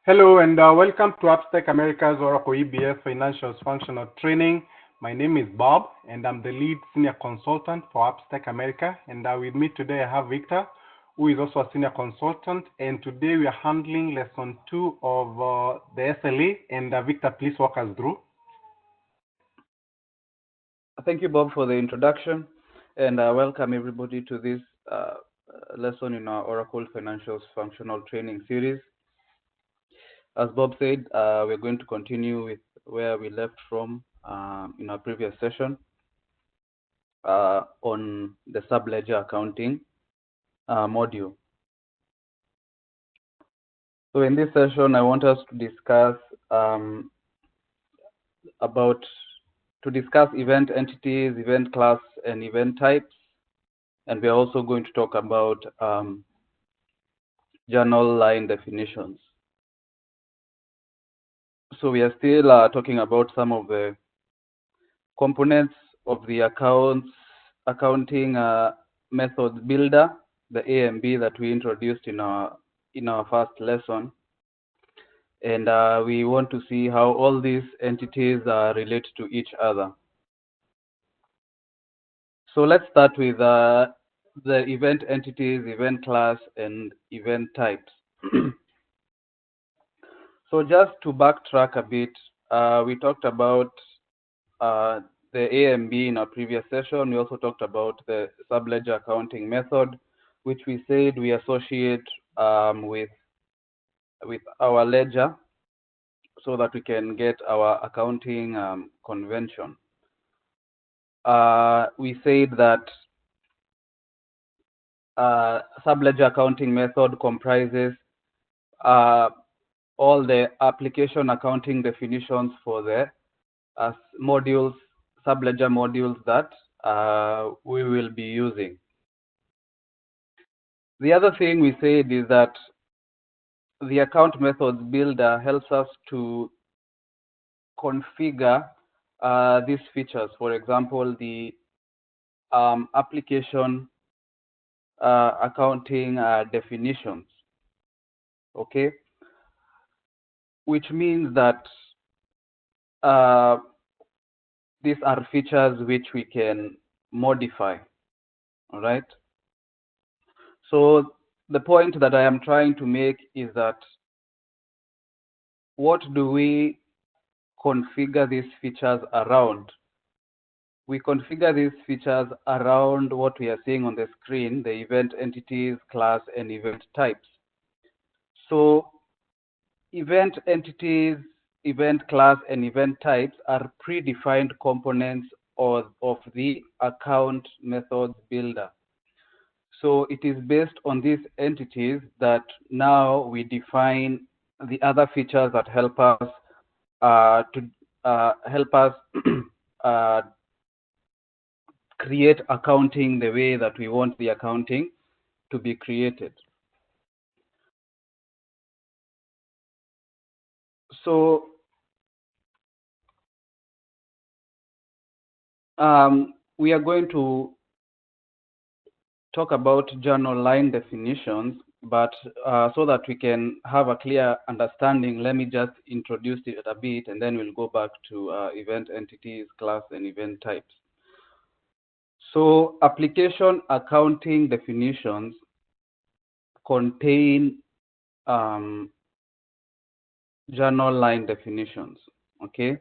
Hello and welcome to Upstack America's Oracle EBS Financials Functional Training. My name is Bob and I'm the lead senior consultant for Upstack America. And with me today I have Victor, who is also a senior consultant. And today we are handling lesson 2 of the SLA. And Victor, please walk us through. Thank you, Bob, for the introduction, and welcome everybody to this lesson in our Oracle Financials Functional Training series. As Bob said, we're going to continue with where we left from in our previous session on the subledger accounting module. So in this session, I want us to discuss event entities, event class, and event types. And we're also going to talk about journal line definitions. So we are still talking about some of the components of the accounting method builder, the A and B that we introduced in our first lesson. And we want to see how all these entities relate to each other. So let's start with the event entities, event class, and event types. So just to backtrack a bit, we talked about the A and B in our previous session. We also talked about the subledger accounting method, which we said we associate with our ledger so that we can get our accounting convention. We said that subledger accounting method comprises all the application accounting definitions for the modules, subledger modules that we will be using. The other thing we said is that the account methods builder helps us to configure these features. For example, the application accounting definitions, okay? Which means that these are features which we can modify, all right? So the point that I am trying to make is that what do we configure these features around? We configure these features around what we are seeing on the screen, the event entities, class, and event types. So event entities, event class, and event types are predefined components of the account methods builder. So it is based on these entities that now we define the other features that help us create accounting the way that we want the accounting to be created. So we are going to talk about journal line definitions, but so that we can have a clear understanding, let me just introduce it a bit, and then we'll go back to event entities, class, and event types. So application accounting definitions contain journal line definitions, okay?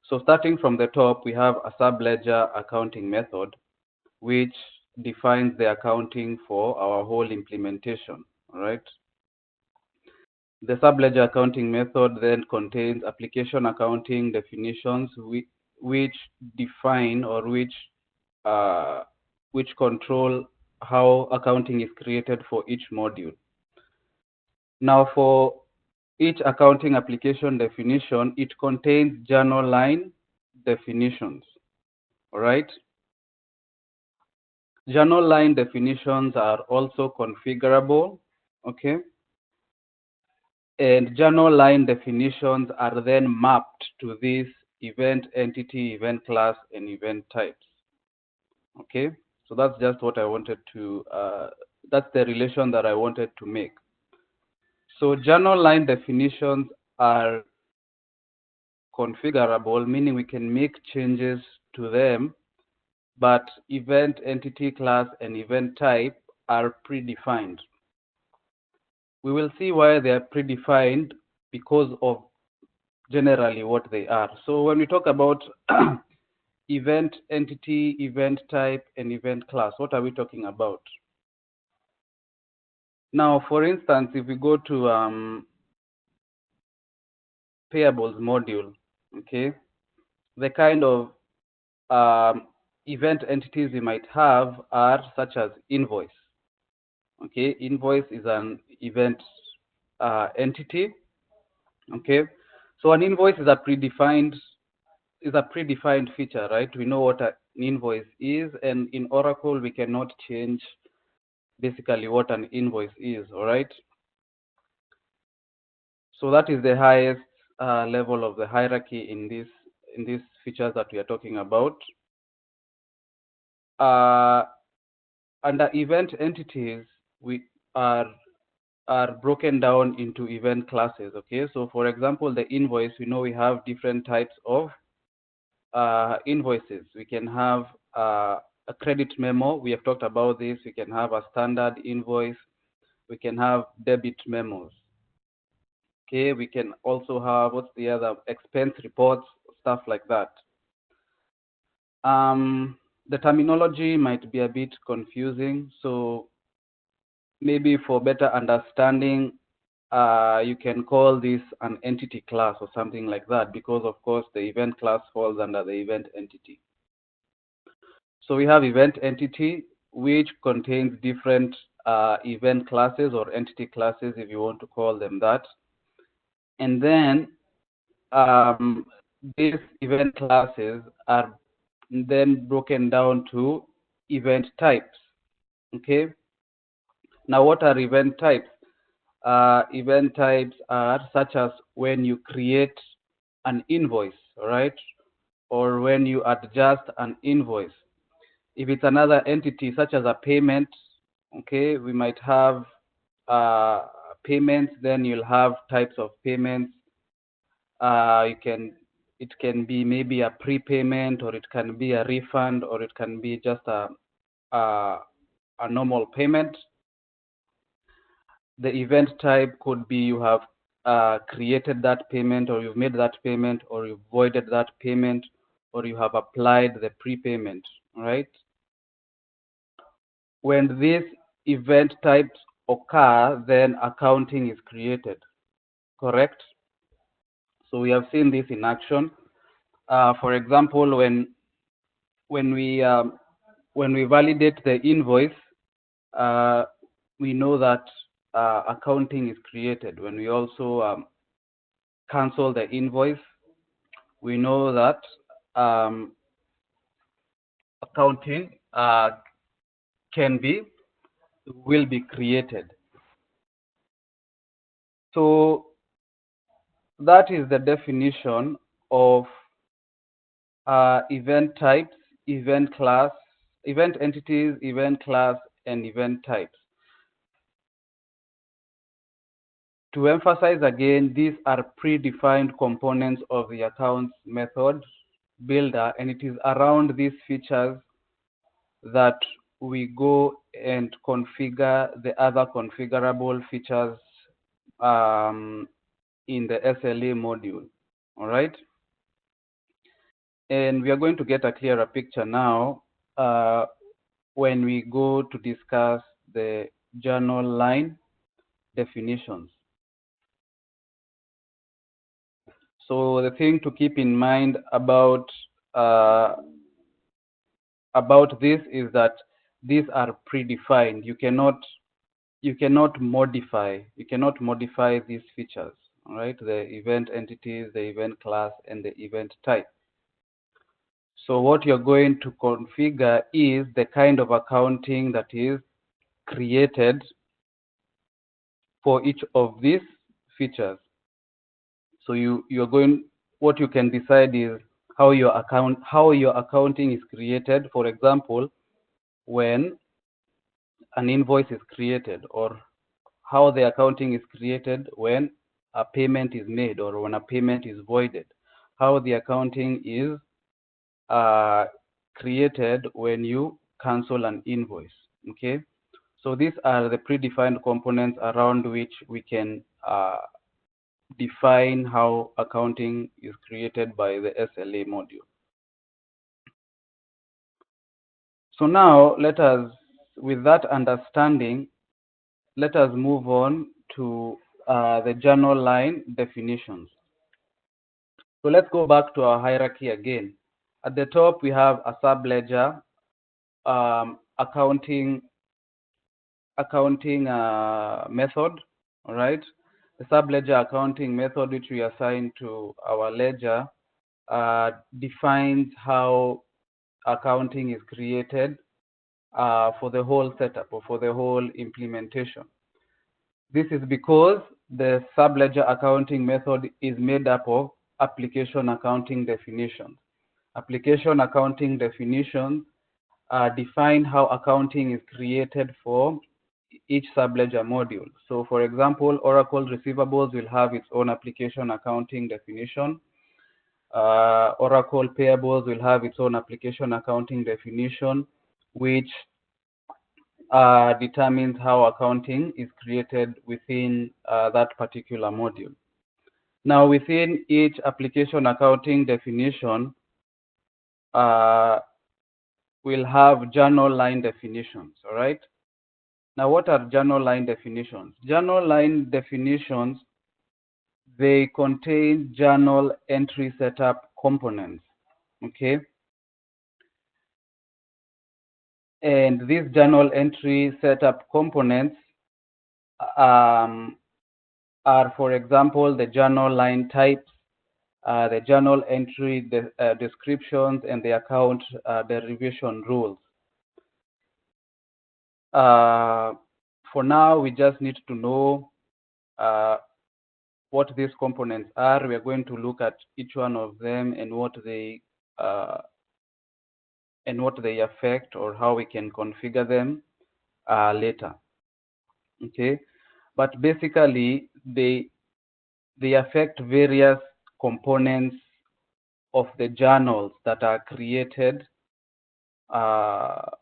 So starting from the top, we have a subledger accounting method, which defines the accounting for our whole implementation, all right? The subledger accounting method then contains application accounting definitions which define or which control how accounting is created for each module. Now, for each accounting application definition, it contains journal line definitions, all right? Journal line definitions are also configurable, okay? And journal line definitions are then mapped to this event entity, event class, and event types, okay? So that's just what I wanted to, that's the relation that I wanted to make. So journal line definitions are configurable, meaning we can make changes to them, but event entity class and event type are predefined. We will see why they are predefined because of generally what they are. So when we talk about event entity, event type, and event class, what are we talking about? Now, for instance, if we go to payables module, okay, the kind of event entities we might have are such as invoice. Okay, invoice is an event entity. Okay, so an invoice is a predefined feature, right? We know what an invoice is, and in Oracle we cannot change basically what an invoice is. All right. So that is the highest level of the hierarchy in these features that we are talking about. Under event entities, we are broken down into event classes. Okay, so for example, the invoice, we know we have different types of invoices. We can have a credit memo. We have talked about this. We can have a standard invoice. We can have debit memos. Okay, we can also have, what's the other, expense reports, stuff like that. The terminology might be a bit confusing, so maybe for better understanding, you can call this an entity class or something like that, because of course the event class falls under the event entity. So we have event entity, which contains different event classes or entity classes, if you want to call them that. And then these event classes are then broken down to event types. Okay. Now, what are event types? Event types are such as when you create an invoice, right? Or when you adjust an invoice. If it's another entity, such as a payment, okay, we might have payments, then you'll have types of payments. It can be maybe a prepayment, or it can be a refund, or it can be just a normal payment. The event type could be you have created that payment, or you've made that payment, or you've voided that payment, or you have applied the prepayment, right? When these event types occur, then accounting is created, correct? So we have seen this in action. For example, when we validate the invoice, we know that accounting is created. When we also cancel the invoice, we know that accounting will be created. So that is the definition of event types, event class, event entities, event class, and event types. To emphasize again, these are predefined components of the accounts method builder, and it is around these features that we go and configure the other configurable features in the SLA module. All right. And we are going to get a clearer picture now when we go to discuss the journal line definitions. So the thing to keep in mind about this is that these are predefined. You cannot modify these features. All right, the event entities, the event class, and the event type. So what you're going to configure is the kind of accounting that is created for each of these features. So what you can decide is how your accounting is created. For example, when an invoice is created, or how the accounting is created when a payment is made or when a payment is voided, how the accounting is created when you cancel an invoice. Okay, so these are the predefined components around which we can define how accounting is created by the SLA module. So now let us, with that understanding, let us move on to the journal line definitions. So let's go back to our hierarchy again. At the top, we have a subledger, accounting method, all right? The subledger accounting method, which we assign to our ledger, defines how accounting is created for the whole setup or for the whole implementation. This is because the subledger accounting method is made up of application accounting definitions. Application accounting definitions define how accounting is created for each subledger module. So for example, Oracle receivables will have its own application accounting definition. Oracle payables will have its own application accounting definition, which determines how accounting is created within that particular module. Now, within each application accounting definition, we'll have journal line definitions, all right? Now, what are journal line definitions? Journal line definitions, they contain journal entry setup components, okay? And these journal entry setup components are, for example, the journal line types, the journal entry descriptions, and the account derivation rules. For now, we just need to know what these components are. We are going to look at each one of them and what they affect or how we can configure them later. Okay, but basically they affect various components of the journals that are created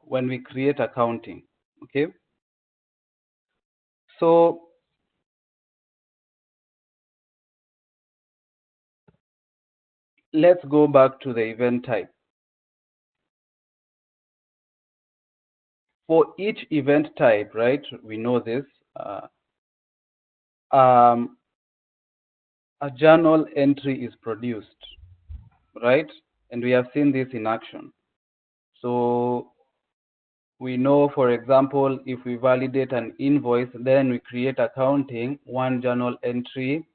when we create accounting. Okay, so let's go back to the event type. For each event type, right, we know this, a journal entry is produced, right? And we have seen this in action. So we know, for example, if we validate an invoice, then we create accounting, one journal entry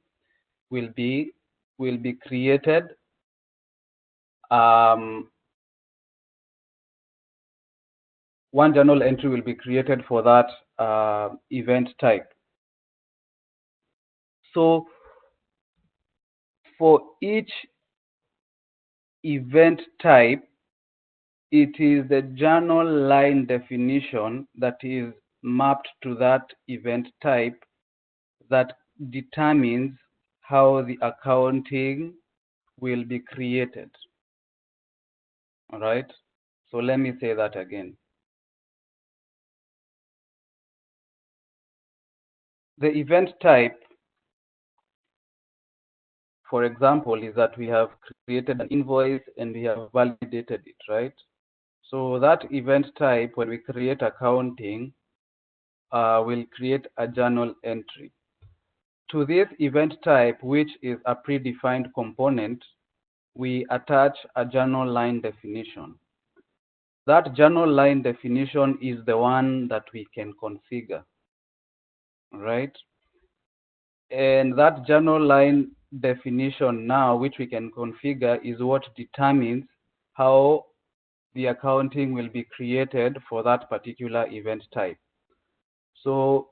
will be created. One journal entry will be created for that event type. So for each event type, it is the journal line definition that is mapped to that event type that determines how the accounting will be created. All right. So let me say that again. The event type, for example, is that we have created an invoice and we have validated it, right? So that event type, when we create accounting, will create a journal entry. To this event type, which is a predefined component, we attach a journal line definition. That journal line definition is the one that we can configure, right? And that journal line definition now, which we can configure, is what determines how the accounting will be created for that particular event type. So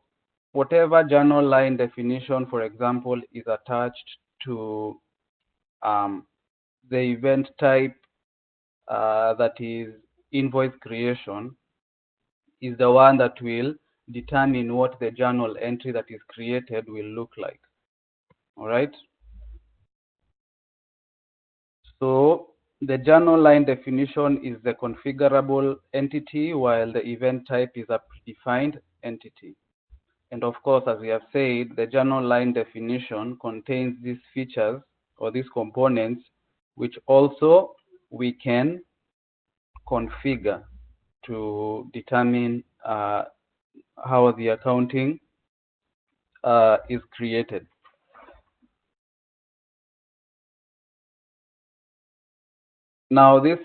whatever journal line definition, for example, is attached to the event type that is invoice creation, is the one that will determine what the journal entry that is created will look like. All right. So the journal line definition is the configurable entity, while the event type is a predefined entity. And of course, as we have said, the journal line definition contains these features or these components, which also we can configure to determine how the accounting is created. Now, this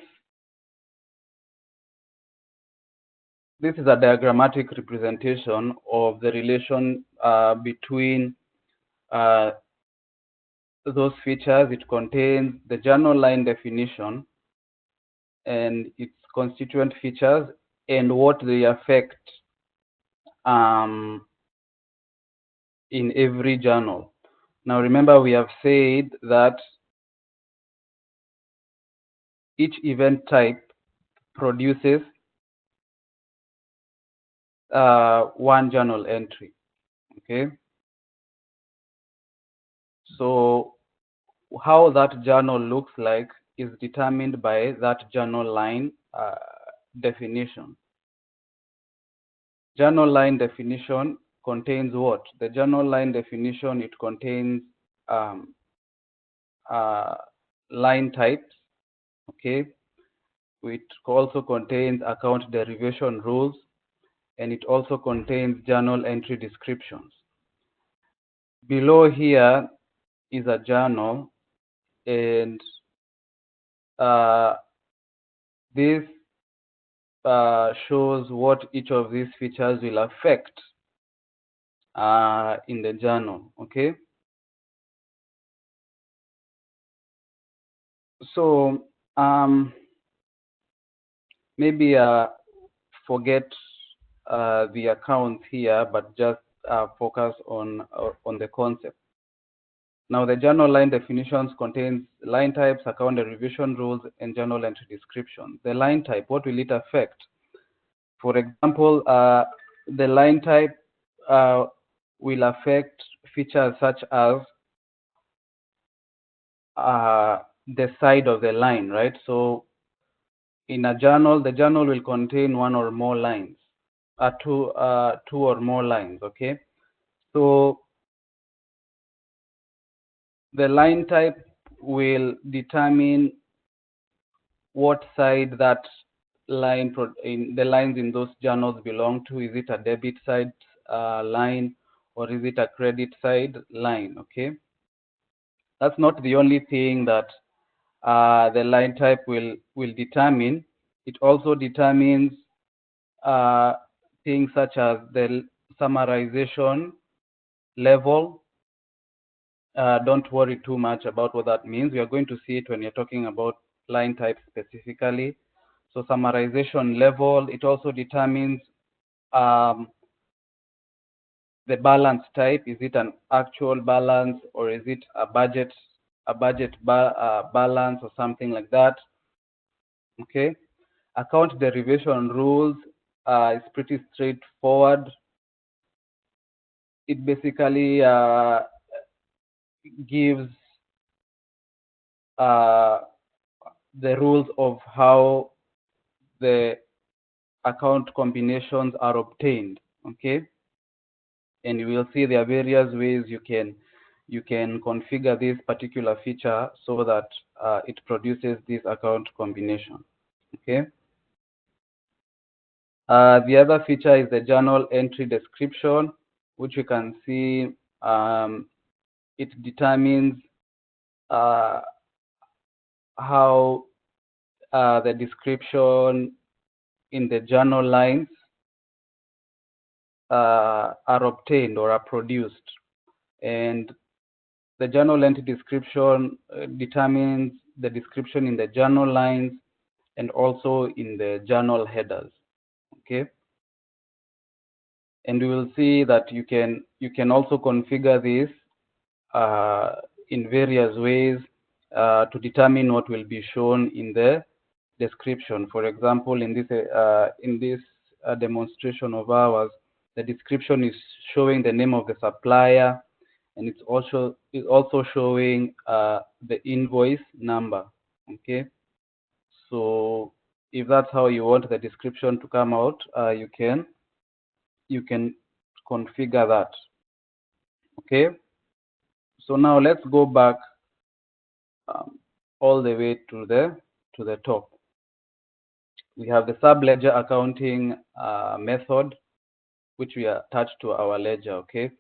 is a diagrammatic representation of the relation between those features. It contains the journal line definition and its constituent features and what they affect in every journal. Now, remember, we have said that each event type produces one journal entry. Okay. So how that journal looks like is determined by that journal line definition. Journal line definition contains what? The journal line definition, it contains line types, okay? It also contains account derivation rules, and it also contains journal entry descriptions. Below here is a journal, and this shows what each of these features will affect in the journal, okay? So maybe forget the accounts here, but just focus on the concept. Now, the journal line definitions contains line types, account derivation rules, and journal entry description. The line type, what will it affect? For example, the line type will affect features such as the side of the line, right? So in a journal, the journal will contain one or more lines, two or more lines, okay? So the line type will determine what side that line in the lines in those journals belong to. Is it a debit side line, or is it a credit side line? Okay, that's not the only thing that the line type will determine. It also determines things such as the summarization level. Don't worry too much about what that means. We are going to see it when you're talking about line type specifically. So summarization level, it also determines the balance type. Is it an actual balance, or is it a budget balance, or something like that? Okay. Account derivation rules is pretty straightforward. It basically gives the rules of how the account combinations are obtained, okay? And you will see there are various ways you can configure this particular feature so that it produces this account combination, okay? The other feature is the journal entry description, which you can see it determines how the description in the journal lines are obtained or are produced. And the journal entry description determines the description in the journal lines and also in the journal headers, okay? And we will see that you can also configure this in various ways to determine what will be shown in the description. For example, in this demonstration of ours, the description is showing the name of the supplier, and it's also showing the invoice number. Okay, so if that's how you want the description to come out, you can configure that. Okay, so now let's go back all the way to the top. We have the subledger accounting method, which we attach to our ledger. Okay,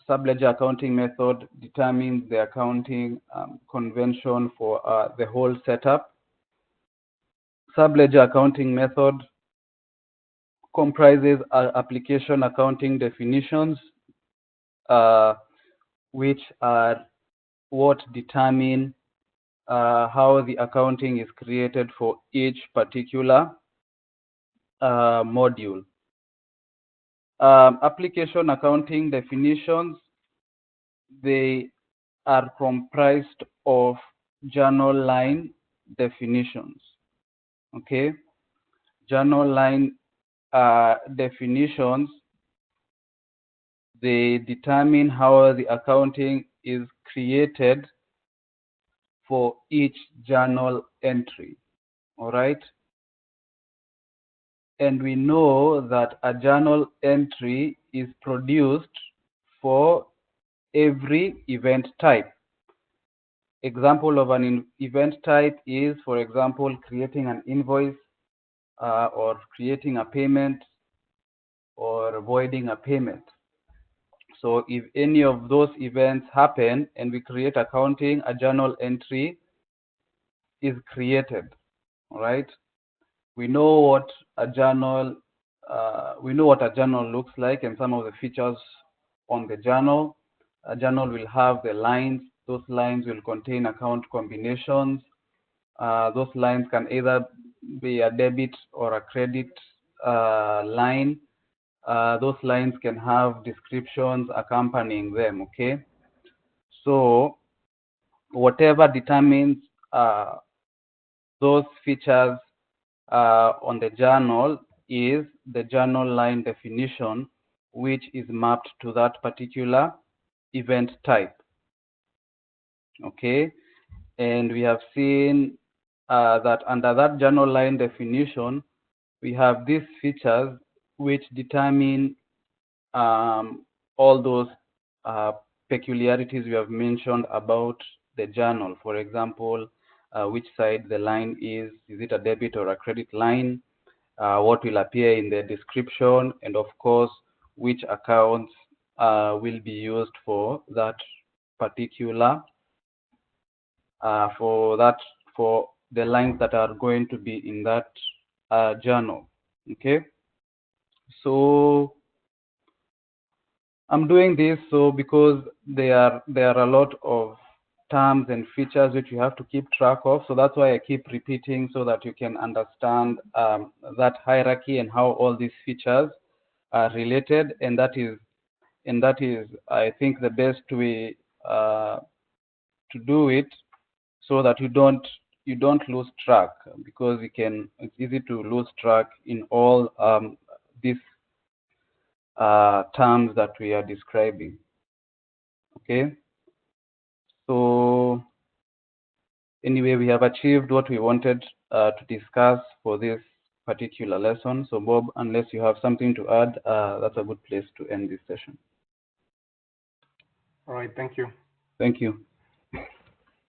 subledger accounting method determines the accounting convention for the whole setup. Subledger accounting method comprises application accounting definitions, which are what determine how the accounting is created for each particular module. Application accounting definitions, they are comprised of journal line definitions. Okay, journal line definitions, they determine how the accounting is created for each journal entry. All right, and we know that a journal entry is produced for every event type. Example of an event type is, for example, creating an invoice, or creating a payment, or avoiding a payment. So if any of those events happen and we create accounting, a journal entry is created. All right, we know what a journal looks like and some of the features on the journal. A journal will have the lines. Those lines will contain account combinations. Those lines can either be a debit or a credit line. Those lines can have descriptions accompanying them. Okay, so whatever determines those features on the journal is the journal line definition, which is mapped to that particular event type. Okay, and we have seen that under that journal line definition, we have these features which determine all those peculiarities we have mentioned about the journal. For example, which side the line is it a debit or a credit line? What will appear in the description, and of course, which accounts will be used for that particular for the lines that are going to be in that journal. Okay, so I'm doing this because there are a lot of terms and features which you have to keep track of. So that's why I keep repeating, so that you can understand that hierarchy and how all these features are related. And that is, I think, the best way to do it, so that you don't lose track, because it's easy to lose track in all these terms that we are describing. Okay, so anyway, we have achieved what we wanted to discuss for this particular lesson. So Bob, unless you have something to add, that's a good place to end this session. All right, thank you. Thank you.